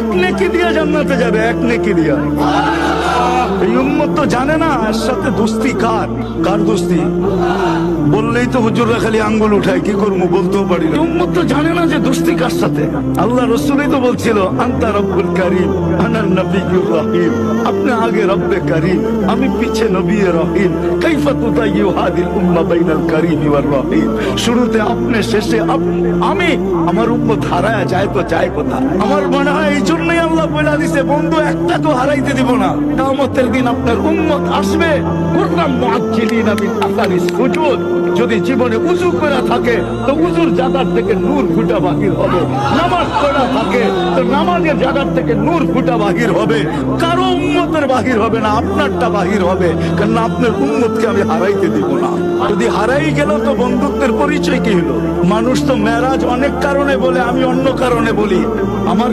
এক নেকি দিয়া জান্নাতে যাবে, এক নেকি দিয়া। এই উম্মত তো জানে না এর সাথে দোস্তি কার, কার দোস্তি বললেই তো হুজুররা খালি আঙ্গুল উঠায়, কি করবো বলতেও পারি না। উম্মত তো জানে না যে দোস্তি কার সাথে। আল্লাহ রসুলই তো বলছিল আনতা রব্বুল কারীম আনান নবিয়্যুর রহিম, আপনি আগে রব্বে কারীম, আমি পিছে নবী রহিম, কাইফা তুতাইয়ু হাদিল উম্মাহ বাইনাল কারীম ওয়ার রহিম। শুরুতে আপনি, শেষে আমি। আমার উম্মত হারায় যায় তো যায় কোথায়? আমার মনে হয় এই জন্যই আল্লাহ বলে দিছে বন্ধু একটা তো হারাইতে দিব না। কিয়ামতের দিন আপনার উম্মত আসবে কুররাম মুআজ্জিলিনা বিল আসারিস সুজুদ। যদি জীবনে উযু করা থাকে তো উযুর জায়গার থেকে নূর ফুটা বাহির হবে, নামাজ পড়া থাকে তো নামাজের জায়গার থেকে নূর ফুটা বাহির হবে। কারো উম্মতের বাহির হবে না, আপনারটা বাহির হবে, কারণ আপনার উম্মতকে আমি হারাইতে দিব না। যদি হারাই গেল তো বন্ধুত্বের পরিচয় কি হলো? মানুষ তো মেরাজ অনেক কারণে বলে, আমি অন্য কারণে বলি। আমার